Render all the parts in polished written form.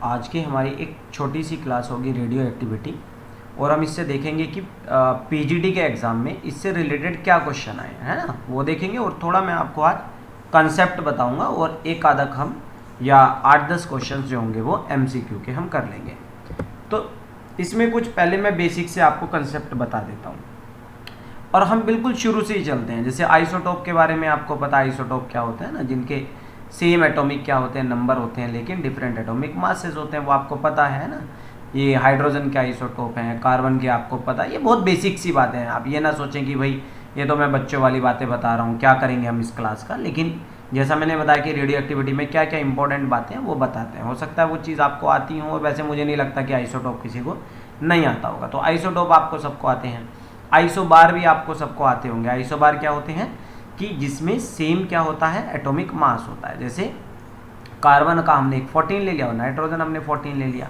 आज की हमारी एक छोटी सी क्लास होगी रेडियो एक्टिविटी, और हम इससे देखेंगे कि पीजीडी के एग्ज़ाम में इससे रिलेटेड क्या क्वेश्चन आए हैं, है ना, वो देखेंगे। और थोड़ा मैं आपको आज कंसेप्ट बताऊंगा और एक आधा हम या 8-10 क्वेश्चन जो होंगे वो एमसीक्यू के हम कर लेंगे। तो इसमें कुछ पहले मैं बेसिक से आपको कंसेप्ट बता देता हूँ और हम बिल्कुल शुरू से ही चलते हैं। जैसे आइसोटोप के बारे में आपको पता है, आइसोटोप क्या होते हैं ना, जिनके सेम एटॉमिक क्या होते हैं, नंबर होते हैं, लेकिन डिफरेंट एटॉमिक मासेस होते हैं, वो आपको पता है ना। ये हाइड्रोजन के आइसोटोप हैं, कार्बन के आपको पता है। ये बहुत बेसिक सी बातें हैं, आप ये ना सोचें कि भाई ये तो मैं बच्चों वाली बातें बता रहा हूँ, क्या करेंगे हम इस क्लास का। लेकिन जैसा मैंने बताया कि रेडियो एक्टिविटी में क्या क्या इंपॉर्टेंट बातें हैं वो बताते हैं। हो सकता है वो चीज़ आपको आती हो, वैसे मुझे नहीं लगता कि आइसोटोप किसी को नहीं आता होगा। तो आइसोटोप आपको सबको आते हैं, आइसोबार भी आपको सबको आते होंगे। आइसोबार क्या होते हैं कि जिसमें सेम क्या होता है, एटॉमिक मास होता है। जैसे कार्बन का हमने 14 ले लिया और नाइट्रोजन हमने 14 ले लिया,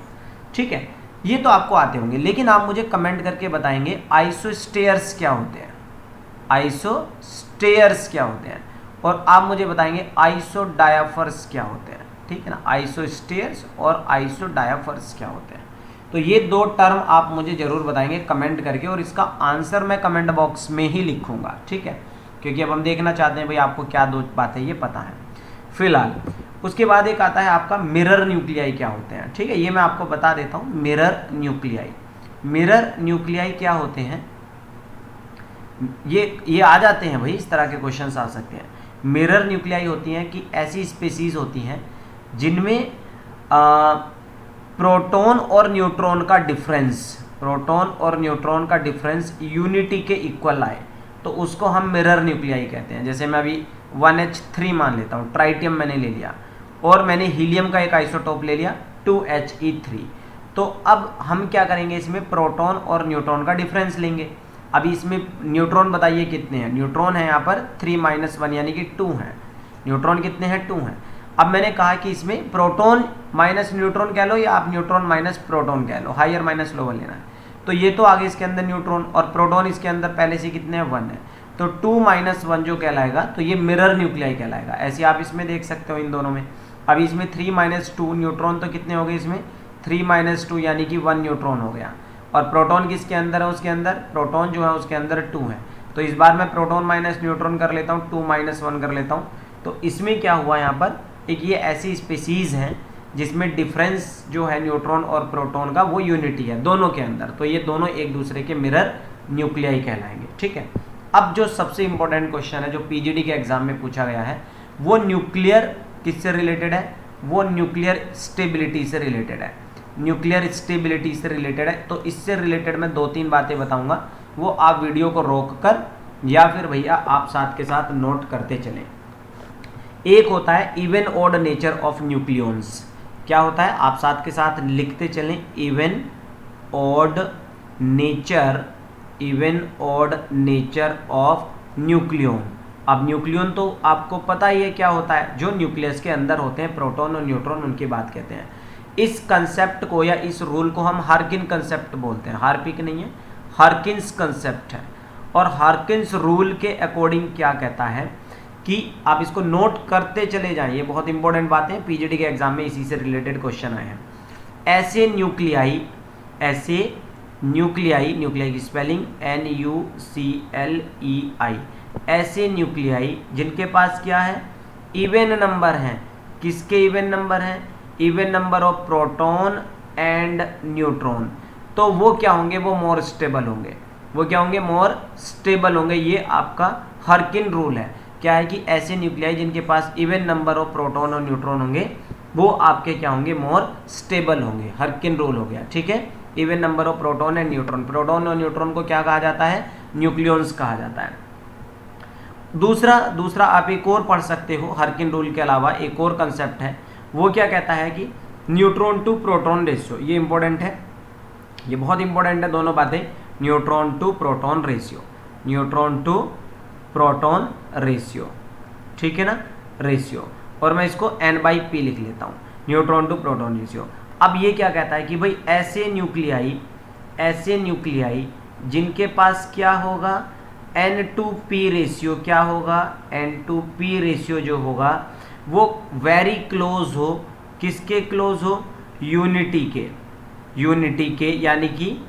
ठीक है, ये तो आपको आते होंगे। लेकिन आप मुझे कमेंट करके बताएंगे आइसोस्टेयर्स क्या होते हैं, आइसोस्टेयर्स क्या होते हैं, और आप मुझे बताएंगे आइसोडायाफर्स क्या होते हैं, ठीक है ना। आइसोस्टेयर्स और आइसोडायाफर्स क्या होते हैं, तो ये दो टर्म आप मुझे जरूर बताएंगे कमेंट करके, और इसका आंसर मैं कमेंट बॉक्स में ही लिखूंगा, ठीक है, क्योंकि अब हम देखना चाहते हैं भाई आपको क्या दो बातें ये पता है फिलहाल। उसके बाद एक आता है आपका मिरर न्यूक्लियाई क्या होते हैं, ठीक है, ये मैं आपको बता देता हूँ। मिरर न्यूक्लियाई, मिरर न्यूक्लियाई क्या होते हैं, ये आ जाते हैं भाई, इस तरह के क्वेश्चंस आ सकते हैं। मिरर न्यूक्लियाई होती हैं कि ऐसी स्पीसीज होती हैं जिनमें प्रोटॉन और न्यूट्रॉन का डिफरेंस, प्रोटॉन और न्यूट्रॉन का डिफरेंस यूनिटी के इक्वल आए, तो उसको हम मिरर न्यूक्लियाई कहते हैं। जैसे मैं अभी 1H3 मान लेता हूँ, ट्राइटियम मैंने ले लिया, और मैंने हीलियम का एक आइसोटोप ले लिया 2He3। तो अब हम क्या करेंगे, इसमें प्रोटॉन और न्यूट्रॉन का डिफरेंस लेंगे। अभी इसमें न्यूट्रॉन बताइए कितने हैं, न्यूट्रॉन है यहाँ पर 3 - 1 यानी कि 2 हैं। न्यूट्रॉन कितने हैं, 2 हैं। अब मैंने कहा कि इसमें प्रोटॉन माइनस न्यूट्रॉन कह लो या आप न्यूट्रॉन माइनस प्रोटॉन कह लो, हायर माइनस लोअर लेना है। तो ये तो आगे इसके अंदर न्यूट्रॉन और प्रोटॉन इसके अंदर पहले से कितने हैं, 1 है, तो 2 - 1 जो कहलाएगा तो ये मिरर न्यूक्लियाई कहलाएगा। ऐसे आप इसमें देख सकते हो इन दोनों में। अभी इसमें 3 - 2 न्यूट्रॉन तो कितने हो गए, इसमें 3 - 2 यानी कि 1 न्यूट्रॉन हो गया। और प्रोटॉन किसके अंदर है, उसके अंदर प्रोटॉन जो है उसके अंदर 2 है। तो इस बार मैं प्रोटॉन माइनस न्यूट्रॉन कर लेता हूँ, 2 - 1 कर लेता हूँ। तो इसमें क्या हुआ, यहाँ पर एक ये ऐसी स्पीसीज हैं जिसमें डिफरेंस जो है न्यूट्रॉन और प्रोटॉन का वो यूनिटी है दोनों के अंदर, तो ये दोनों एक दूसरे के मिरर न्यूक्लियाई कहलाएंगे, ठीक है। अब जो सबसे इंपॉर्टेंट क्वेश्चन है जो पीजीडी के एग्जाम में पूछा गया है, वो न्यूक्लियर किससे रिलेटेड है, वो न्यूक्लियर स्टेबिलिटी से रिलेटेड है, न्यूक्लियर स्टेबिलिटी से रिलेटेड है। तो इससे रिलेटेड मैं 2-3 बातें बताऊंगा, वो आप वीडियो को रोक कर या फिर भैया आप साथ के साथ नोट करते चलें। एक होता है even odd nature of nucleons, क्या होता है आप साथ के साथ लिखते चलें, even odd nature, even odd nature of nucleon. अब न्यूक्लियॉन तो आपको पता ही है क्या होता है, जो न्यूक्लियस के अंदर होते हैं प्रोटॉन और न्यूट्रॉन, उनकी बात कहते हैं। इस कंसेप्ट को या इस रूल को हम हार्किन कंसेप्ट बोलते हैं, हार्पिक नहीं है, हार्किन्स कंसेप्ट है। और हार्किन्स रूल के अकॉर्डिंग क्या कहता है कि आप इसको नोट करते चले जाएं, ये बहुत इंपॉर्टेंट बातें हैं, पीजीडी के एग्जाम में इसी से रिलेटेड क्वेश्चन आए हैं। ऐसे न्यूक्लियाई, ऐसे न्यूक्लियाई, न्यूक्लियाई की स्पेलिंग NUCLEI, ऐसे न्यूक्लियाई जिनके पास क्या है, इवन नंबर हैं। किसके इवन नंबर हैं, even number of proton and neutron. तो वो क्या होंगे, वो मोर स्टेबल होंगे, वो क्या होंगे, मोर स्टेबल होंगे। ये आपका हार्किन रूल है, क्या है कि ऐसे न्यूक्लियाई जिनके पास इवन नंबर ऑफ प्रोटॉन और न्यूट्रॉन होंगे वो आपके क्या होंगे, मोर स्टेबल होंगे। हार्किन रूल हो गया, ठीक है, even number of proton and neutron. Proton और न्यूट्रॉन को क्या कहा जाता है, न्यूक्लियॉन्स कहा जाता है। दूसरा आप एक और पढ़ सकते हो, हार्किन रूल के अलावा एक और कंसेप्ट है, वो क्या कहता है कि न्यूट्रॉन टू प्रोटॉन रेशियो। ये इंपॉर्टेंट है, ये बहुत इंपॉर्टेंट है दोनों बातें, neutron to proton ratio, neutron to proton ratio, ठीक है ना, रेशियो। और मैं इसको N/P लिख लेता हूँ, न्यूट्रॉन टू प्रोटॉन रेशियो। अब ये क्या कहता है कि भाई ऐसे न्यूक्लियाई, ऐसे न्यूक्लियाई जिनके पास क्या होगा, N/P रेशियो क्या होगा, N/P रेशियो जो होगा वो वेरी क्लोज हो, किसके क्लोज हो, यूनिटी के यानी कि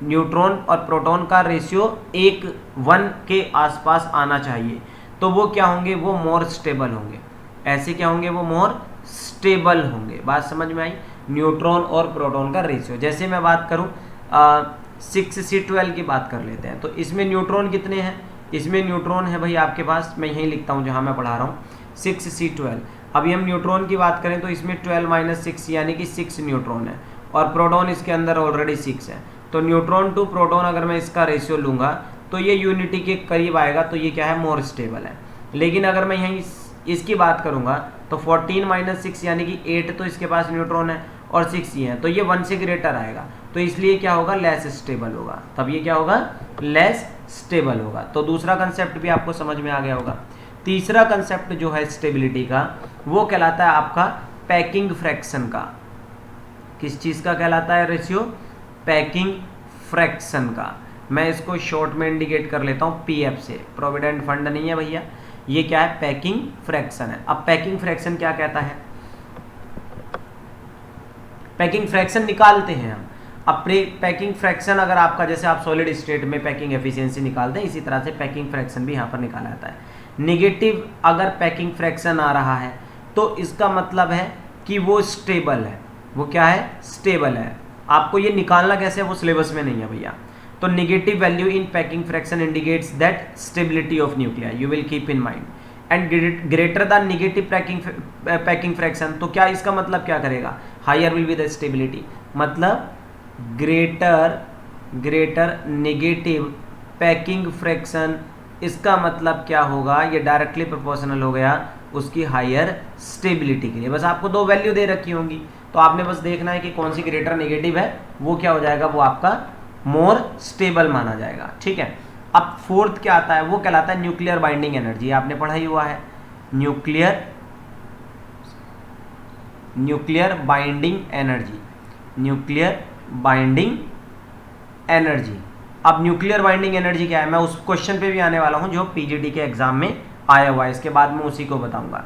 न्यूट्रॉन और प्रोटॉन का रेशियो 1:1 के आसपास आना चाहिए, तो वो क्या होंगे, वो मोर स्टेबल होंगे। ऐसे क्या होंगे, वो मोर स्टेबल होंगे। बात समझ में आई? न्यूट्रॉन और प्रोटॉन का रेशियो, जैसे मैं बात करूं 6C12 की बात कर लेते हैं, तो इसमें न्यूट्रॉन कितने हैं, इसमें न्यूट्रॉन है भाई आपके पास, मैं यहीं लिखता हूं जहां मैं पढ़ा रहा हूं, 6C12। अभी हम न्यूट्रॉन की बात करें तो इसमें 12 - 6 यानी कि 6 न्यूट्रॉन है, और प्रोटॉन इसके अंदर ऑलरेडी 6 है। तो न्यूट्रॉन टू प्रोटॉन अगर मैं इसका रेशियो लूँगा तो ये यूनिटी के करीब आएगा, तो ये क्या है, मोर स्टेबल है। लेकिन अगर मैं यहीं इसकी बात करूँगा तो 14 - 6 यानी कि 8 तो इसके पास न्यूट्रॉन है और 6 ही है, तो ये 1 से ग्रेटर आएगा, तो इसलिए क्या होगा, लेस स्टेबल होगा। तब ये क्या होगा, लेस स्टेबल होगा। तो दूसरा कंसेप्ट भी आपको समझ में आ गया होगा। तीसरा कंसेप्ट जो है स्टेबिलिटी का, वो कहलाता है आपका पैकिंग फ्रैक्शन का। किस चीज़ का कहलाता है रेशियो, पैकिंग फ्रैक्शन का। मैं इसको शॉर्ट में इंडिकेट कर लेता हूँ पीएफ से, प्रोविडेंट फंड नहीं है भैया, ये क्या है, पैकिंग फ्रैक्शन है। अब पैकिंग फ्रैक्शन क्या कहता है, पैकिंग फ्रैक्शन निकालते हैं हम। अब पैकिंग फ्रैक्शन अगर आपका, जैसे आप सॉलिड स्टेट में पैकिंग एफिशिएंसी निकालते हैं, इसी तरह से पैकिंग फ्रैक्शन भी यहाँ पर निकाला जाता है। निगेटिव अगर पैकिंग फ्रैक्शन आ रहा है तो इसका मतलब है कि वो स्टेबल है, वो क्या है, स्टेबल है। आपको ये निकालना कैसे है वो सिलेबस में नहीं है भैया। तो negative value in packing fraction indicates that stability of nuclei, you will keep in mind. And greater than negative packing fraction, तो क्या इसका मतलब क्या करेगा, higher will be the stability. मतलब ग्रेटर नेगेटिव पैकिंग फ्रैक्शन, इसका मतलब क्या होगा, ये डायरेक्टली प्रोपोर्शनल हो गया उसकी हायर स्टेबिलिटी के लिए। बस आपको दो वैल्यू दे रखी होंगी, तो आपने बस देखना है कि कौन सी ग्रेटर नेगेटिव है, वो क्या हो जाएगा, वो आपका मोर स्टेबल माना जाएगा। ठीक है। अब फोर्थ क्या आता है, वो कहलाता है न्यूक्लियर बाइंडिंग एनर्जी। आपने पढ़ा ही हुआ है, nuclear binding energy, nuclear binding energy. अब न्यूक्लियर बाइंडिंग एनर्जी क्या है, मैं उस क्वेश्चन पे भी आने वाला हूं जो पीजीडी के एग्जाम में आया हुआ है, इसके बाद में उसी को बताऊंगा।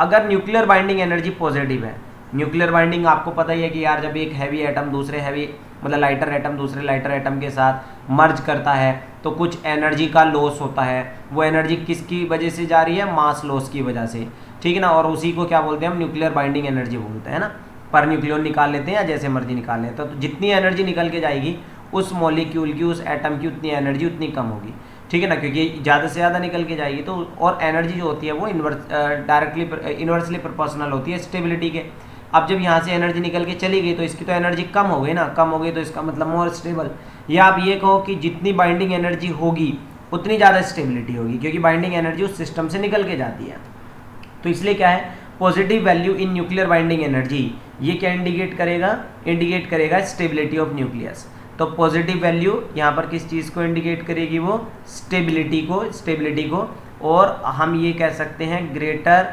अगर न्यूक्लियर बाइंडिंग एनर्जी पॉजिटिव है, न्यूक्लियर बाइंडिंग आपको पता ही है कि यार जब एक हैवी एटम दूसरे हैवी मतलब लाइटर एटम दूसरे लाइटर एटम के साथ मर्ज करता है तो कुछ एनर्जी का लॉस होता है। वो एनर्जी किसकी वजह से जा रही है, मास लॉस की वजह से, ठीक है ना। और उसी को क्या बोलते हैं हम, न्यूक्लियर बाइंडिंग एनर्जी बोलते हैं ना। पर न्यूक्लियन निकाल लेते हैं या जैसे मर्जी निकाल लेते हैं, तो जितनी एनर्जी निकल के जाएगी उस मॉलिक्यूल की, उस एटम की उतनी एनर्जी उतनी कम होगी, ठीक है ना, क्योंकि ज़्यादा से ज़्यादा निकल के जाएगी तो। और एनर्जी जो होती है वो इन्वर्सली प्रोपोर्शनल होती है स्टेबिलिटी के। अब जब यहाँ से एनर्जी निकल के चली गई तो इसकी तो एनर्जी कम हो गई ना, कम हो गई तो इसका मतलब मोर स्टेबल। या आप ये कहो कि जितनी बाइंडिंग एनर्जी होगी उतनी ज़्यादा स्टेबिलिटी होगी, क्योंकि बाइंडिंग एनर्जी उस सिस्टम से निकल के जाती है। तो इसलिए क्या है, positive value in nuclear binding energy, ये क्या इंडिकेट करेगा स्टेबिलिटी ऑफ न्यूक्लियस। तो पॉजिटिव वैल्यू यहाँ पर किस चीज़ को इंडिकेट करेगी, वो स्टेबिलिटी को। और हम ये कह सकते हैं greater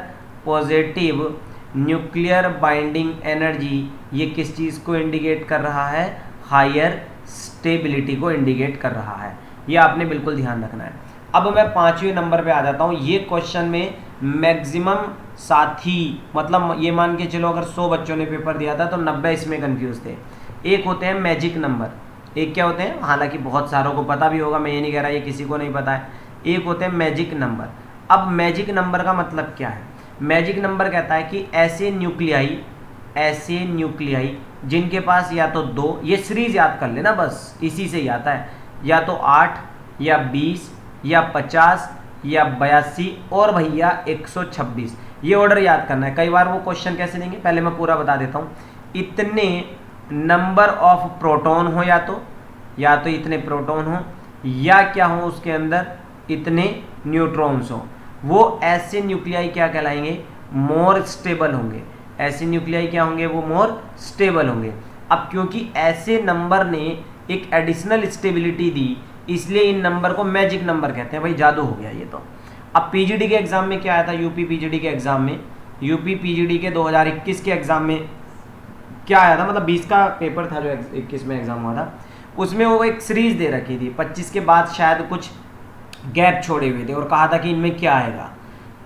positive nuclear binding energy, ये किस चीज़ को इंडिकेट कर रहा है, हायर स्टेबिलिटी को इंडिकेट कर रहा है। ये आपने बिल्कुल ध्यान रखना है। अब मैं 5वें नंबर पे आ जाता हूँ। ये क्वेश्चन में मैक्सिमम साथी, मतलब ये मान के चलो अगर 100 बच्चों ने पेपर दिया था तो 90 इसमें कंफ्यूज थे। एक होते हैं मैजिक नंबर, एक क्या होते हैं, हालांकि बहुत सारों को पता भी होगा, मैं ये नहीं कह रहा ये किसी को नहीं पता है। एक होते हैं मैजिक नंबर। अब मैजिक नंबर का मतलब क्या है, मैजिक नंबर कहता है कि ऐसे न्यूक्लियाई जिनके पास या तो 2, ये सीरीज याद कर लेना बस, इसी से ही आता है, या तो 8 या 20 या 50 या 82 और भैया 126, ये ऑर्डर याद करना है। कई बार वो क्वेश्चन कैसे देंगे, पहले मैं पूरा बता देता हूँ। इतने नंबर ऑफ प्रोटॉन हो, या तो इतने प्रोटॉन हो, या क्या हो उसके अंदर इतने न्यूट्रॉन्स हो, वो ऐसे न्यूक्लियाई क्या कहलाएंगे, मोर स्टेबल होंगे। ऐसे न्यूक्लियाई क्या होंगे, वो मोर स्टेबल होंगे। अब क्योंकि ऐसे नंबर ने एक एडिशनल स्टेबिलिटी दी, इसलिए इन नंबर को मैजिक नंबर कहते हैं। भाई जादू हो गया ये तो। अब पीजीडी के एग्जाम में क्या आया था, यूपी पीजीडी के एग्जाम में, यूपी पीजीडी के 2021 के एग्जाम में क्या आया था, मतलब 20 का पेपर था जो 21 में एग्जाम हुआ था, उसमें वो एक सीरीज दे रखी थी। 25 के बाद शायद कुछ गैप छोड़े हुए थे और कहा था कि इनमें क्या आएगा।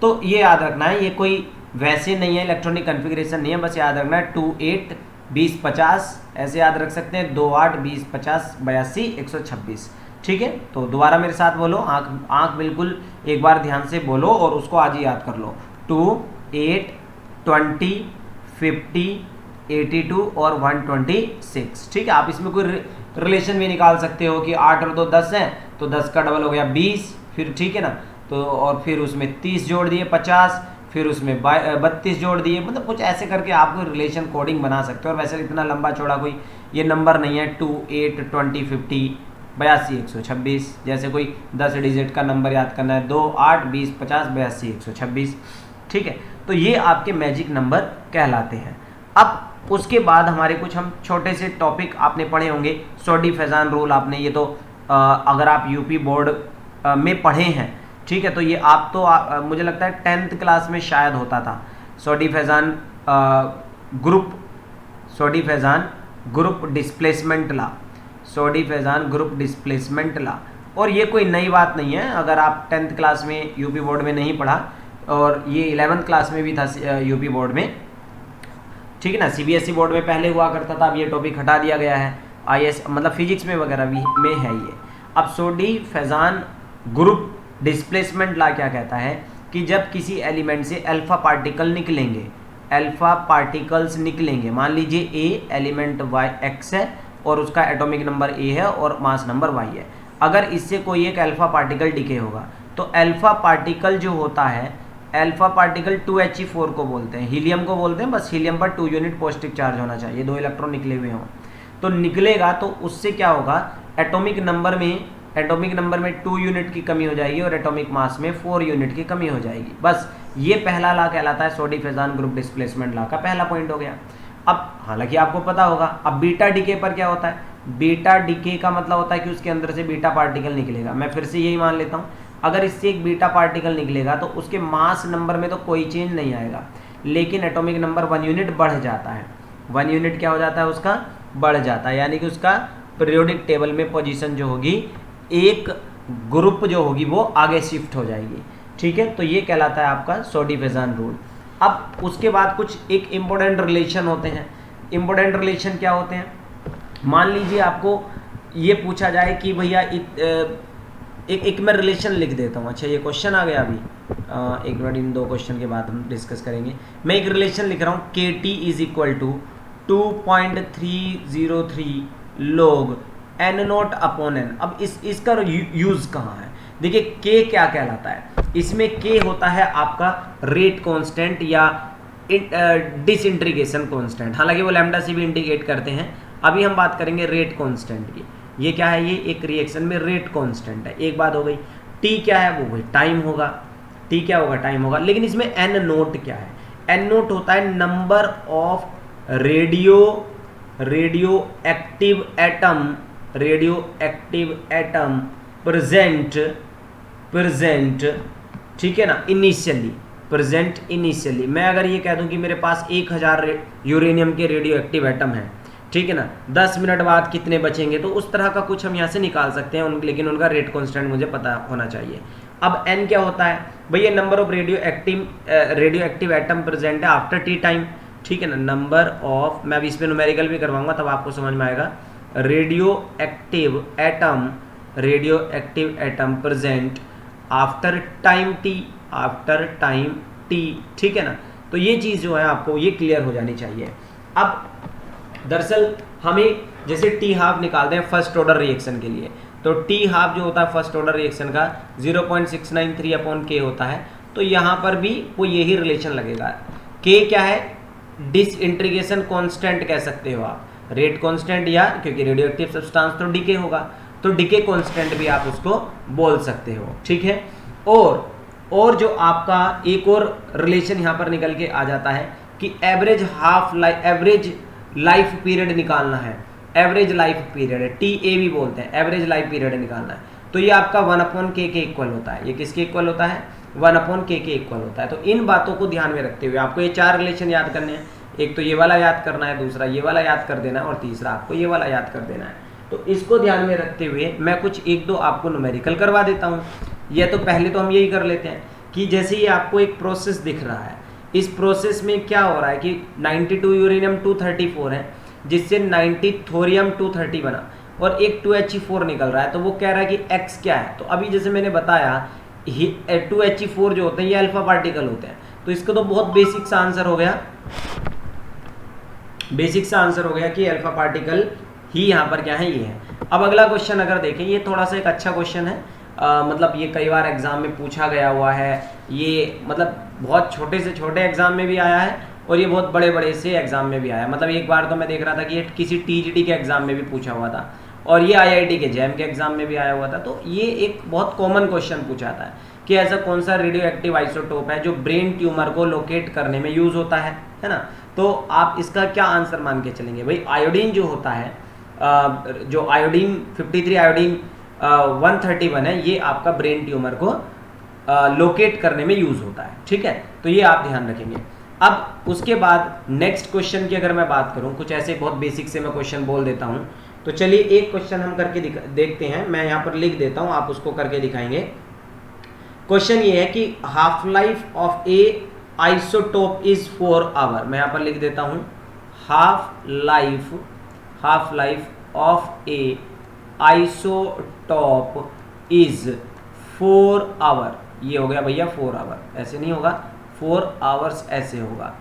तो ये याद रखना है, ये कोई वैसे नहीं है, इलेक्ट्रॉनिक कॉन्फ़िगरेशन नहीं है, बस याद रखना है 28 20 50 ऐसे याद रख सकते हैं, 2 8 20 50 82 126। ठीक है, तो दोबारा मेरे साथ बोलो, आंख बिल्कुल एक बार ध्यान से बोलो और उसको आज ही याद कर लो। 2 8 20 50 82 और 126। ठीक है, आप इसमें कोई रिलेशन भी निकाल सकते हो कि 8 और 2 10 है, तो 10 का डबल हो गया 20, फिर ठीक है ना, तो और फिर उसमें 30 जोड़ दिए 50, फिर उसमें 32 जोड़ दिए, मतलब कुछ ऐसे करके आप कोई रिलेशन कोडिंग बना सकते हो। और वैसे इतना लंबा चौड़ा कोई ये नंबर नहीं है, 2 8 20 50 82 126, जैसे कोई 10 डिजिट का नंबर याद करना है, 2 8 20 50 82 126। ठीक है, तो ये आपके मैजिक नंबर कहलाते हैं। अब उसके बाद हमारे कुछ हम छोटे से टॉपिक आपने पढ़े होंगे। सोडी फैजान रूल आपने ये तो अगर आप यूपी बोर्ड में पढ़े हैं, ठीक है, तो ये आप तो मुझे लगता है 10th क्लास में शायद होता था। सोडी फैजान ग्रुप डिस्प्लेसमेंट ला, सोडी फैजान ग्रुप डिस्प्लेसमेंट ला। और ये कोई नई बात नहीं है, अगर आप 10th क्लास में यूपी बोर्ड में नहीं पढ़ा, और ये 11th क्लास में भी था यूपी बोर्ड में, ठीक है ना। सीबीएसई बोर्ड में पहले हुआ करता था, अब ये टॉपिक हटा दिया गया है, आईएएस मतलब फिजिक्स में वगैरह भी में है ये। अब सोडी फैजान ग्रुप डिस्प्लेसमेंट लॉ क्या कहता है कि जब किसी एलिमेंट से अल्फा पार्टिकल निकलेंगे, अल्फा पार्टिकल्स निकलेंगे, मान लीजिए ए एलिमेंट वाई एक्स है और उसका एटॉमिक नंबर ए है और मास नंबर वाई है, अगर इससे कोई एक अल्फा पार्टिकल डिके होगा तो अल्फा पार्टिकल जो होता है, अल्फा पार्टिकल 2He4 को बोलते हैं, हीलियम को बोलते हैं, बस हीलियम पर 2 यूनिट पॉजिटिव चार्ज होना चाहिए, 2 इलेक्ट्रॉन निकले हुए हों, तो निकलेगा तो उससे क्या होगा, एटॉमिक नंबर में 2 यूनिट की कमी हो जाएगी और एटॉमिक मास में 4 यूनिट की कमी हो जाएगी। बस ये पहला लॉ कहलाता है सोडी फैजान ग्रुप डिस्प्लेसमेंट लॉ का पहला पॉइंट हो गया। अब हालांकि आपको पता होगा, अब बीटा डिके पर क्या होता है, बीटा डिके का मतलब होता है कि उसके अंदर से बीटा पार्टिकल निकलेगा। मैं फिर से यही मान लेता हूँ, अगर इससे एक बीटा पार्टिकल निकलेगा तो उसके मास नंबर में तो कोई चेंज नहीं आएगा, लेकिन एटॉमिक नंबर 1 यूनिट बढ़ जाता है, 1 यूनिट क्या हो जाता है उसका, बढ़ जाता है, यानी कि उसका पीरियोडिक टेबल में पोजीशन जो होगी, एक ग्रुप जो होगी वो आगे शिफ्ट हो जाएगी। ठीक है, तो ये कहलाता है आपका सोडी फैजान रूल। अब उसके बाद कुछ एक इम्पोर्टेंट रिलेशन होते हैं। इम्पोर्टेंट रिलेशन क्या होते हैं, मान लीजिए आपको ये पूछा जाए कि भैया एक मैं रिलेशन लिख देता हूँ। अच्छा, ये क्वेश्चन आ गया अभी, एक मिनट, इन 2 क्वेश्चन के बाद हम डिस्कस करेंगे। मैं एक रिलेशन लिख रहा हूँ, KT is equal to 2.303 log n0 upon n। अब इसका यूज कहाँ है, देखिए K क्या कहलाता है, इसमें K होता है आपका रेट कांस्टेंट या डिसइंटीग्रेशन कांस्टेंट, हालांकि वो लैम्डा से भी इंडिकेट करते हैं। अभी हम बात करेंगे रेट कांस्टेंट की। ये क्या है, ये एक रिएक्शन में रेट कांस्टेंट है, एक बात हो गई। T क्या है, वो वही टाइम होगा, T क्या होगा, टाइम होगा। लेकिन इसमें n0 क्या है, n0 होता है number of radio active atom present, ठीक है ना, इनिशियली। मैं अगर ये कह दूं कि मेरे पास 1000 यूरेनियम के रेडियो एक्टिव एटम है, ठीक है ना, 10 मिनट बाद कितने बचेंगे, तो उस तरह का कुछ हम यहाँ से निकाल सकते हैं, लेकिन उनका रेट कांस्टेंट मुझे पता होना चाहिए। अब n क्या होता है भैया, number of radio active atom present है आफ्टर टी टाइम, ठीक है ना, नंबर ऑफ, मैं अभी इस पर न्यूमेरिकल भी करवाऊंगा तब आपको समझ में आएगा, radio active atom present after time T, ठीक है ना। तो ये चीज़ जो है आपको ये क्लियर हो जानी चाहिए। अब दरअसल हमें जैसे टी हाफ निकालते हैं फर्स्ट ऑर्डर रिएक्शन के लिए, तो टी हाफ जो होता है फर्स्ट ऑर्डर रिएक्शन का 0.693 अपॉन के होता है, तो यहाँ पर भी वो यही रिलेशन लगेगा। के क्या है, डिसइंटीग्रेशन कांस्टेंट कह सकते हो आप, रेट कांस्टेंट, या क्योंकि रेडियो एक्टिव सब्सटेंस तो डिके होगा तो डिके कांस्टेंट भी आप उसको बोल सकते हो, ठीक है। और जो आपका एक और रिलेशन यहाँ पर निकल के आ जाता है कि एवरेज लाइफ पीरियड निकालना है, एवरेज लाइफ पीरियड है, TA भी बोलते हैं, एवरेज लाइफ पीरियड निकालना है, तो ये आपका 1/k के इक्वल होता है। ये किसके इक्वल होता है, 1/k के इक्वल होता है। तो इन बातों को ध्यान में रखते हुए आपको ये 4 रिलेशन याद करने हैं, एक तो ये वाला याद करना है, दूसरा ये वाला याद कर देना है, और तीसरा आपको ये वाला याद कर देना है। तो इसको ध्यान में रखते हुए मैं कुछ 1-2 आपको न्यूमेरिकल करवा देता हूँ। या तो पहले तो हम यही कर लेते हैं कि जैसे ये आपको एक प्रोसेस दिख रहा है, इस प्रोसेस में क्या हो रहा है कि 92 यूरेनियम 234 है, जिससे 90 थोरियम 230 बना, और एक 2He4 निकल रहा है, तो वो कह रहा है कि x क्या है। तो अभी जैसे मैंने बताया 2He4 जो होते हैं ये अल्फा पार्टिकल होते हैं, तो इसका तो बहुत बेसिक सा आंसर हो गया, बेसिक सा आंसर हो गया कि अल्फा पार्टिकल ही यहाँ पर क्या है, ये है। अब अगला क्वेश्चन अगर देखें, ये थोड़ा सा एक अच्छा क्वेश्चन है, मतलब ये कई बार एग्जाम में पूछा गया हुआ है, ये मतलब बहुत छोटे से छोटे एग्जाम में भी आया है और ये बहुत बड़े बड़े से एग्जाम में भी आया है। मतलब एक बार तो मैं देख रहा था कि ये किसी TGT के एग्जाम में भी पूछा हुआ था, और ये IIT के JAM के एग्जाम में भी आया हुआ था। तो ये एक बहुत कॉमन क्वेश्चन पूछा था कि ऐसा कौन सा रेडियो एक्टिव आइसोटोप है जो ब्रेन ट्यूमर को लोकेट करने में यूज होता है ना। तो आप इसका क्या आंसर मान के चलेंगे भाई, आयोडीन जो होता है, जो आयोडीन 53 आयोडीन 131 है, ये आपका ब्रेन ट्यूमर को लोकेट करने में यूज होता है, ठीक है। तो ये आप ध्यान रखेंगे। अब उसके बाद नेक्स्ट क्वेश्चन की अगर मैं बात करूं, कुछ ऐसे बहुत बेसिक से मैं क्वेश्चन बोल देता हूं, तो चलिए एक क्वेश्चन हम करके देखते हैं। मैं यहाँ पर लिख देता हूं, आप उसको करके दिखाएंगे। क्वेश्चन ये है कि half life of a isotope is 4 hour. मैं यहाँ पर लिख देता हूं half life of a isotope is 4 hour. ये हो गया भैया 4 आवर, ऐसे नहीं होगा, 4 आवर्स ऐसे होगा,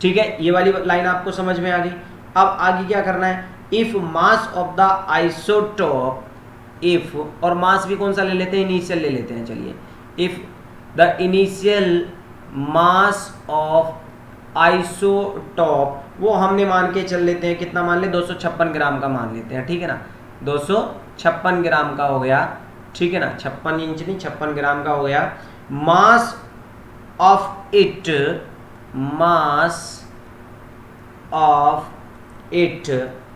ठीक है। ये वाली लाइन आपको समझ में आ गई। अब आगे क्या करना है, if mass of the isotope, if, और मास भी कौन सा ले लेते हैं, इनिशियल ले लेते हैं, चलिए। If the initial mass of isotope, वो हमने मान के चल लेते हैं, कितना मान ले, 256 ग्राम का मान लेते हैं, ठीक है ना। 256 ग्राम का हो गया, ठीक है ना, 56 इंच नहीं 56 ग्राम का हो गया। मास ऑफ इट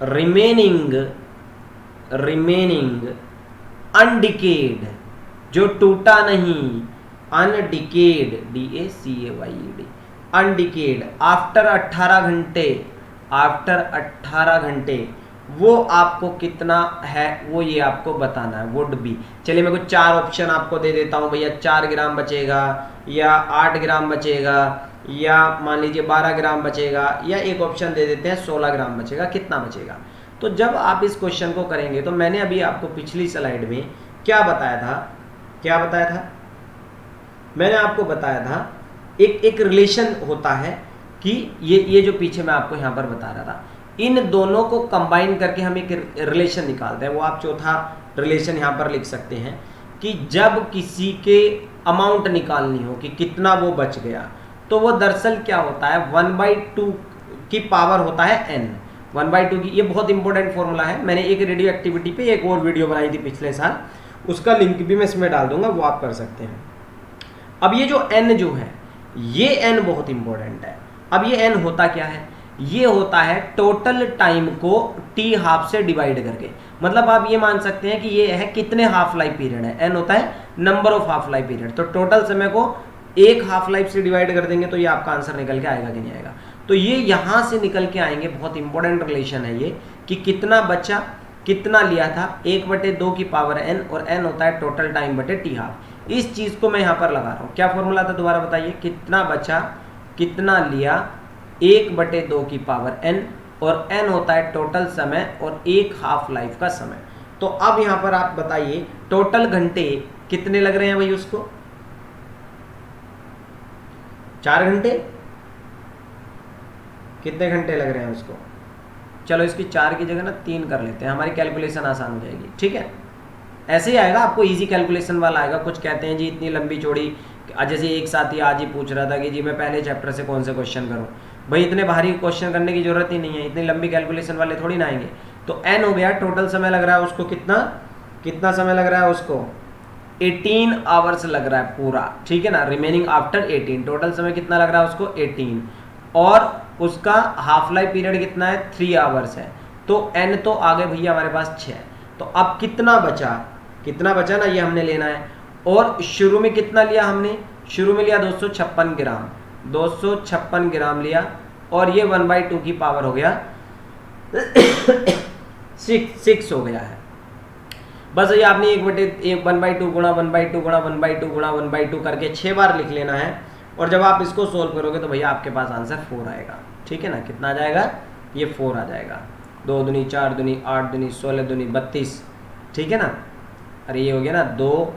रिमेनिंग अनडिकेड, जो टूटा नहीं, अनडिकेड, DACAYED, अनडिकेड, आफ्टर 18 घंटे, वो आपको कितना है, वो ये आपको बताना है, वुड बी। चलिए मैं कुछ 4 ऑप्शन आपको दे देता हूँ भैया, 4 ग्राम बचेगा, या 8 ग्राम बचेगा, या मान लीजिए 12 ग्राम बचेगा, या एक ऑप्शन दे देते हैं 16 ग्राम बचेगा, कितना बचेगा। तो जब आप इस क्वेश्चन को करेंगे, तो मैंने अभी आपको पिछली स्लाइड में क्या बताया था, मैंने आपको बताया था एक रिलेशन होता है कि ये जो पीछे मैं आपको यहाँ पर बता रहा था, इन दोनों को कंबाइन करके हम एक रिलेशन निकालते हैं। वो आप चौथा रिलेशन यहाँ पर लिख सकते हैं कि जब किसी के अमाउंट निकालनी हो कि कितना वो बच गया, तो वो दरअसल क्या होता है, 1/2 की पावर होता है n, 1/2 की। ये बहुत इंपॉर्टेंट फॉर्मूला है, मैंने एक रेडियो एक्टिविटी पे एक और वीडियो बनाई थी पिछले साल, उसका लिंक भी मैं इसमें डाल दूंगा, वो आप कर सकते हैं। अब ये जो n जो है, ये n बहुत इंपॉर्टेंट है। अब ये n होता क्या है, ये होता है टोटल टाइम को t½ से डिवाइड करके। मतलब आप ये मान सकते हैं कि ये है कितने हाफ लाइफ पीरियड है, n होता है number of half life period. तो टोटल समय को एक हाफ लाइफ से डिवाइड कर देंगे तो ये आपका आंसर निकल के आएगा कि नहीं आएगा। तो ये यहाँ से निकल के आएंगे, बहुत इंपॉर्टेंट रिलेशन है ये, कि कितना बचा, कितना लिया था, 1/2 की पावर n, और n होता है टोटल टाइम बटे t½ इस चीज़ को मैं यहाँ पर लगा रहा हूँ। क्या फॉर्मूला था दोबारा बताइए, कितना बचा, कितना लिया, 1/2 की पावर n, और n होता है टोटल समय और एक हाफ लाइफ का समय। तो अब यहाँ पर आप बताइए टोटल घंटे कितने लग रहे हैं भाई उसको, 4 घंटे, कितने घंटे लग रहे हैं उसको। चलो इसकी 4 की जगह ना 3 कर लेते हैं, हमारी कैलकुलेशन आसान हो जाएगी, ठीक है। ऐसे ही आएगा, आपको इजी कैलकुलेशन वाला आएगा। कुछ कहते हैं जी इतनी लंबी चौड़ी, जैसे एक साथी आज ही पूछ रहा था कि जी मैं पहले चैप्टर से कौन से क्वेश्चन करूं। भाई इतने भारी क्वेश्चन करने की जरूरत ही नहीं है, इतनी लंबी कैलकुलेशन वाले थोड़ी ना आएंगे। तो n हो गया, टोटल समय लग रहा है उसको कितना समय लग रहा है उसको, 18 आवर्स लग रहा है पूरा, ठीक है ना। रिमेनिंग आफ्टर 18, टोटल समय कितना लग रहा है उसको 18, और उसका हाफ लाइफ पीरियड कितना है, 3 आवर्स है। तो n तो आ गए भैया हमारे पास 6। तो अब कितना बचा ना, ये हमने लेना है। और शुरू में कितना लिया हमने, शुरू में लिया 256 ग्राम लिया, और ये 1/2 की पावर हो गया 6 हो गया है। बस ये आपने 1/2 गुणा 1/2 गुणा 1/2 गुणा 1/2 करके 6 बार लिख लेना है। और जब आप इसको सोल्व करोगे तो भैया आपके पास आंसर 4 आएगा, ठीक है ना। कितना आ जाएगा, ये 4 आ जाएगा। 2 दूनी 4 दूनी 8 दूनी 16 दूनी 32, ठीक है ना। अरे ये हो गया ना 2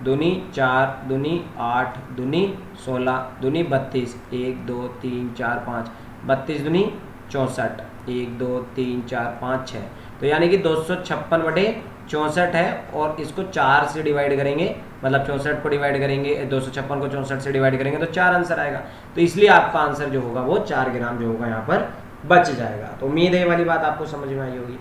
दूनी 4 दूनी 8 दूनी 16 दूनी 32, 1 2 3 4 5, 32 दूनी 64, 1 2 3 4 5 6, तो यानी कि 256/64 है। और इसको 4 से डिवाइड करेंगे, मतलब 64 को डिवाइड करेंगे, 256 को 64 से डिवाइड करेंगे तो 4 आंसर आएगा। तो इसलिए आपका आंसर जो होगा वो 4 ग्राम जो होगा यहाँ पर बच जाएगा। तो उम्मीद है ये वाली बात आपको समझ में आई होगी।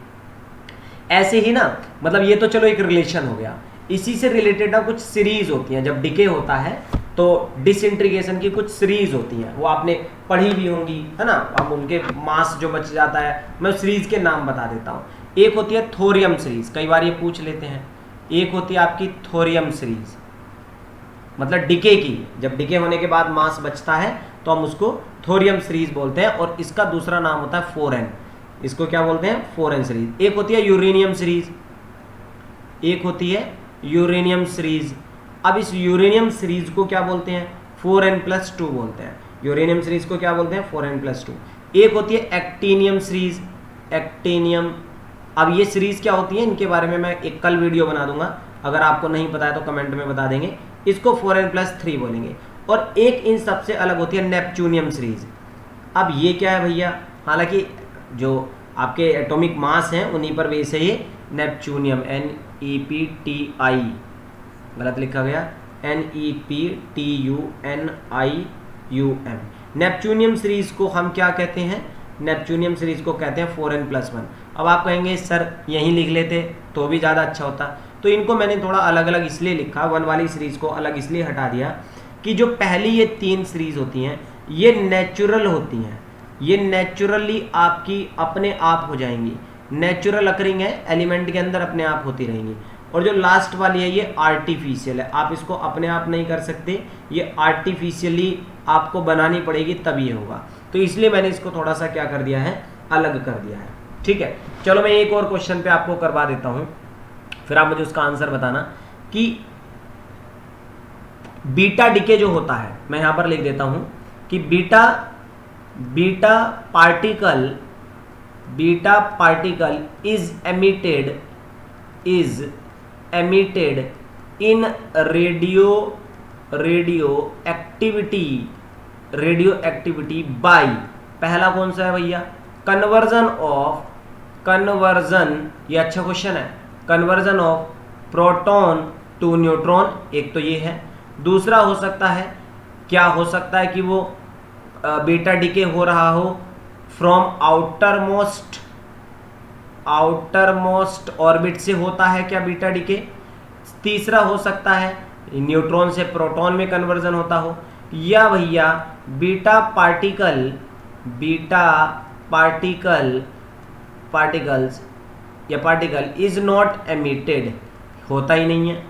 ऐसे ही ना, मतलब ये तो चलो एक रिलेशन हो गया, इसी से रिलेटेड ना कुछ सीरीज होती हैं। जब डिके होता है तो डिसइंटीग्रेशन की कुछ सीरीज होती हैं, वो आपने पढ़ी भी होंगी, है ना। अब उनके मास जो बच जाता है, मैं सीरीज के नाम बता देता हूँ। एक होती है थोरियम सीरीज, कई बार ये पूछ लेते हैं। एक होती है आपकी थोरियम सीरीज, मतलब डिके की, जब डिके होने के बाद मास बचता है तो हम उसको थोरियम सीरीज बोलते हैं। और इसका दूसरा नाम होता है 4n, इसको क्या बोलते हैं 4n सीरीज। एक होती है यूरेनियम सीरीज, एक होती है यूरेनियम सीरीज। अब इस यूरेनियम सीरीज को क्या बोलते हैं 4n+2 बोलते हैं। यूरेनियम सीरीज को क्या बोलते हैं 4n+2। एक होती है एक्टीनियम सीरीज, एक्टीनियम। अब ये सीरीज क्या होती है, इनके बारे में मैं एक कल वीडियो बना दूंगा, अगर आपको नहीं पता है तो कमेंट में बता देंगे। इसको 4n+3 बोलेंगे। और एक इन सबसे अलग होती है नेपच्यूनियम सीरीज। अब ये क्या है भैया, हालांकि जो आपके एटॉमिक मास हैं उन्हीं पर बेस है ये नेपच्यूनियम, NEPTI, गलत लिखा गया, NEPTUNIUM। नेपच्यूनियम सीरीज को हम क्या कहते हैं, नेपच्यूनियम सीरीज को कहते हैं 4n+1। अब आप कहेंगे सर यहीं लिख लेते तो भी ज़्यादा अच्छा होता, तो इनको मैंने थोड़ा अलग अलग इसलिए लिखा, 1 वाली सीरीज को अलग इसलिए हटा दिया कि जो पहली ये 3 सीरीज होती हैं ये नेचुरल होती हैं, ये नेचुरली आपकी अपने आप हो जाएंगी, नेचुरल अकरिंग है, एलिमेंट के अंदर अपने आप होती रहेंगी। और जो लास्ट वाली है ये आर्टिफिशियल है, आप इसको अपने आप नहीं कर सकते, ये आर्टिफिशियली आपको बनानी पड़ेगी तब ये होगा। तो इसलिए मैंने इसको थोड़ा सा क्या कर दिया है, अलग कर दिया है, ठीक है। चलो मैं एक और क्वेश्चन पे आपको करवा देता हूं, फिर आप मुझे उसका आंसर बताना कि बीटा डिके जो होता है, मैं यहां पर लिख देता हूं कि beta particle is emitted in radio activity by, पहला कौन सा है भैया, कन्वर्जन, ये अच्छा क्वेश्चन है, conversion of proton to neutron, एक तो ये है। दूसरा हो सकता है, क्या हो सकता है कि वो बीटा डिके हो रहा हो फ्रॉम आउटरमोस्ट ऑर्बिट से होता है क्या बीटा डिके। तीसरा हो सकता है न्यूट्रॉन से प्रोटॉन में कन्वर्जन होता हो, या भैया beta particle is not emitted, होता ही नहीं है,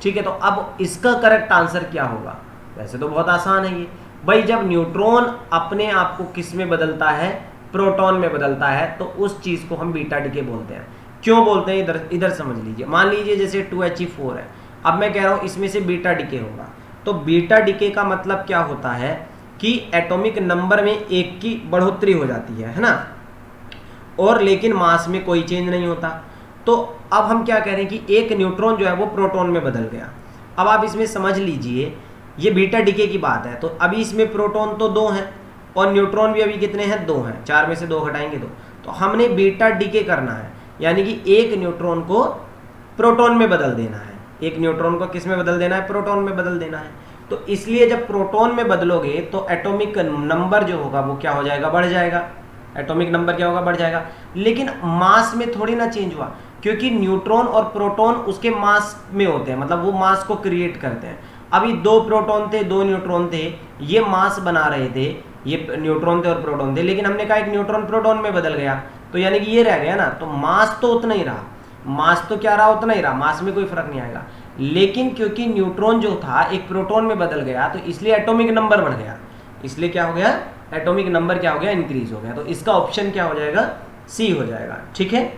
ठीक है। तो अब इसका करेक्ट आंसर क्या होगा, वैसे तो बहुत आसान है ये भाई, जब न्यूट्रॉन अपने आप को किस में बदलता है, प्रोटॉन में बदलता है, तो उस चीज को हम बीटा डिके बोलते हैं। क्यों बोलते हैं इधर समझ लीजिए। मान लीजिए जैसे 2He4 है, अब मैं कह रहा हूं इसमें से बीटा डिके होगा, तो बीटा डिके का मतलब क्या होता है कि एटॉमिक नंबर में 1 की बढ़ोतरी हो जाती है ना, और लेकिन मास में कोई चेंज नहीं होता। तो अब हम क्या कह रहे हैं कि एक न्यूट्रॉन जो है वो प्रोटॉन में बदल गया। अब आप इसमें समझ लीजिए ये बीटा डिके की बात है, तो अभी इसमें प्रोटॉन तो 2 हैं और न्यूट्रॉन भी अभी कितने हैं, 2 हैं, 4 में से 2 घटाएंगे 2, तो हमने बीटा डिके करना है, यानी कि एक न्यूट्रॉन को प्रोटॉन में बदल देना है, एक न्यूट्रॉन को किस में बदल देना है, प्रोटॉन में बदल देना है। तो इसलिए जब प्रोटॉन में बदलोगे तो एटॉमिक नंबर जो होगा वो क्या हो जाएगा, बढ़ जाएगा, एटॉमिक नंबर क्या होगा, बढ़ जाएगा। लेकिन मास में थोड़ी ना चेंज हुआ, क्योंकि न्यूट्रॉन और प्रोटॉन उसके मास में होते हैं, मतलब वो मास को क्रिएट करते हैं। अभी 2 प्रोटॉन थे 2 न्यूट्रॉन थे, ये मास बना रहे थे, ये न्यूट्रॉन थे और प्रोटॉन थे, लेकिन हमने कहा एक न्यूट्रॉन प्रोटॉन में बदल गया, तो यानी कि ये रह गया ना, तो मास तो उतना ही रहा, मास तो क्या रहा, उतना ही रहा, मास में कोई फर्क नहीं आएगा। लेकिन क्योंकि न्यूट्रॉन जो था एक प्रोटॉन में बदल गया, तो इसलिए एटॉमिक नंबर बढ़ गया, इसलिए क्या हो गया, एटॉमिक नंबर क्या हो गया, इंक्रीज हो गया। तो इसका ऑप्शन क्या हो जाएगा, सी हो जाएगा, ठीक है।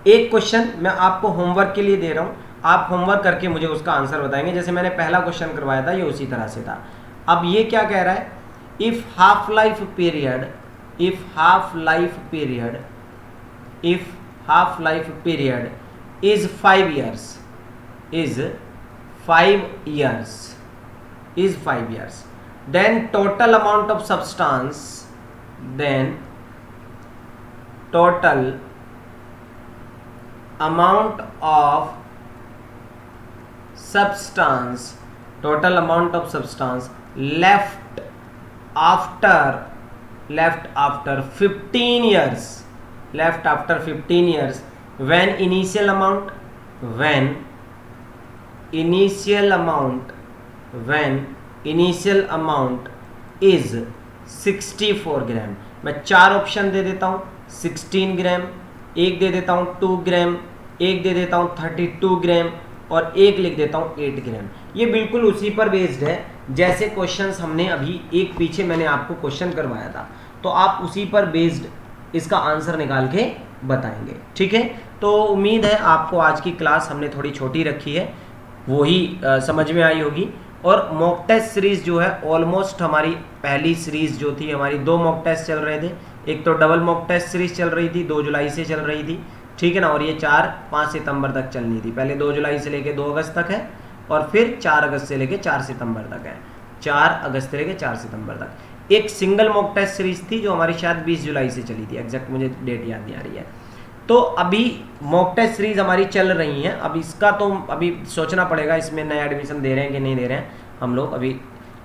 एक क्वेश्चन मैं आपको होमवर्क के लिए दे रहा हूं, आप होमवर्क करके मुझे उसका आंसर बताएंगे। जैसे मैंने पहला क्वेश्चन करवाया था ये उसी तरह से था। अब ये क्या कह रहा है, if half life period if half life period is 5 years, is 5 years, then total amount of substance, then total amount of substance left after 15 years, when initial amount is 64 ग्राम। मैं 4 ऑप्शन दे देता हूँ, 16 ग्राम, एक दे देता हूँ 2 ग्राम, एक दे देता हूँ 32 ग्राम और एक लिख देता हूँ 8 ग्राम। ये बिल्कुल उसी पर बेस्ड है जैसे क्वेश्चंस हमने अभी एक पीछे मैंने आपको क्वेश्चन करवाया था, तो आप उसी पर बेस्ड इसका आंसर निकाल के बताएंगे। ठीक है, तो उम्मीद है आपको आज की क्लास हमने थोड़ी छोटी रखी है, वही समझ में आई होगी। और मॉक टेस्ट सीरीज जो है ऑलमोस्ट हमारी पहली सीरीज जो थी हमारी 2 मॉक टेस्ट चल रहे थे, एक तो डबल मॉक टेस्ट सीरीज चल रही थी 2 जुलाई से चल रही थी, ठीक है ना, और ये 4-5 सितंबर तक चलनी थी। पहले 2 जुलाई से लेके 2 अगस्त तक है और फिर 4 अगस्त से लेके 4 सितंबर तक है, 4 अगस्त से लेके 4 सितंबर तक। एक सिंगल मॉक टेस्ट सीरीज थी जो हमारी शायद 20 जुलाई से चली थी, एग्जैक्ट मुझे डेट याद नहीं आ रही है। तो अभी मॉक टेस्ट सीरीज हमारी चल रही है, अब इसका तो अभी सोचना पड़ेगा इसमें नया एडमिशन दे रहे हैं कि नहीं दे रहे हैं हम लोग अभी।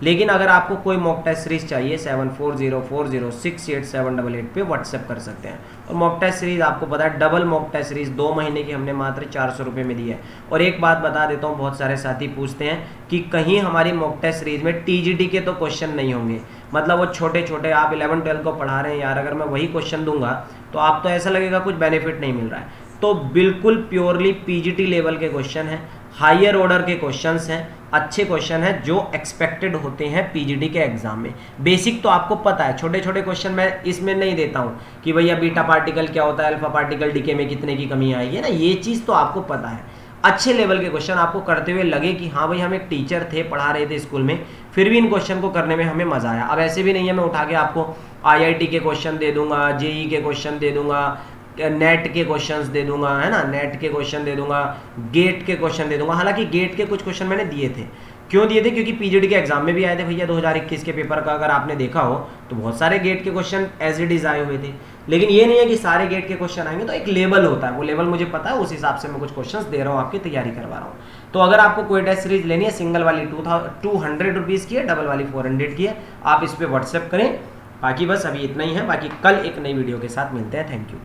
लेकिन अगर आपको कोई मॉक टेस्ट सीरीज चाहिए 7404068788 पे व्हाट्सएप कर सकते हैं। और मॉक टेस्ट सीरीज आपको पता है डबल मॉक टेस्ट सीरीज 2 महीने की हमने मात्र 400 रुपये में दी है। और एक बात बता देता हूँ, बहुत सारे साथी पूछते हैं कि कहीं हमारी मॉक टेस्ट सीरीज में टीजीटी के तो क्वेश्चन नहीं होंगे, मतलब वो छोटे छोटे आप 11-12 को पढ़ा रहे हैं यार, अगर मैं वही क्वेश्चन दूंगा तो आप तो ऐसा लगेगा कुछ बेनिफिट नहीं मिल रहा है। तो बिल्कुल प्योरली पीजीटी लेवल के क्वेश्चन हैं, हायर ऑर्डर के क्वेश्चंस हैं, अच्छे क्वेश्चन हैं जो एक्सपेक्टेड होते हैं पीजीटी के एग्जाम में। बेसिक तो आपको पता है, छोटे छोटे क्वेश्चन मैं इसमें नहीं देता हूं कि भैया बीटा पार्टिकल क्या होता है, अल्फा पार्टिकल डीके में कितने की कमी आएगी, है ना, ये चीज़ तो आपको पता है। अच्छे लेवल के क्वेश्चन आपको करते हुए लगे कि हाँ भाई हम एक टीचर थे, पढ़ा रहे थे स्कूल में, फिर भी इन क्वेश्चन को करने में हमें मजा आया। अब ऐसे भी नहीं है मैं उठा के आपको IIT के क्वेश्चन दे दूंगा, जेई के क्वेश्चन दे दूंगा, नेट के क्वेश्चंस दे दूंगा, है ना, नेट के क्वेश्चन दे दूंगा, गेट के क्वेश्चन दे दूंगा। हालांकि गेट के कुछ क्वेश्चन मैंने दिए थे, क्यों दिए थे, क्योंकि पीजीटी के एग्जाम में भी आए थे भैया 2021 के पेपर का अगर आपने देखा हो तो बहुत सारे गेट के क्वेश्चन एज इट इज आए हुए थे। लेकिन ये नहीं है कि सारे गेट के क्वेश्चन आएंगे, तो एक लेवल होता है, वो लेवल मुझे पता है, उस हिसाब से मैं कुछ क्वेश्चंस दे रहा हूँ, आपकी तैयारी करवा रहा हूँ। तो अगर आपको कोई टेस्ट सीरीज लेनी है, सिंगल वाली 200 रुपीज़ की है, डबल वाली 400 की है, आप इस पर व्हाट्सएप करें। बाकी बस अभी इतना ही है, बाकी कल एक नई वीडियो के साथ मिलते हैं। Thank you.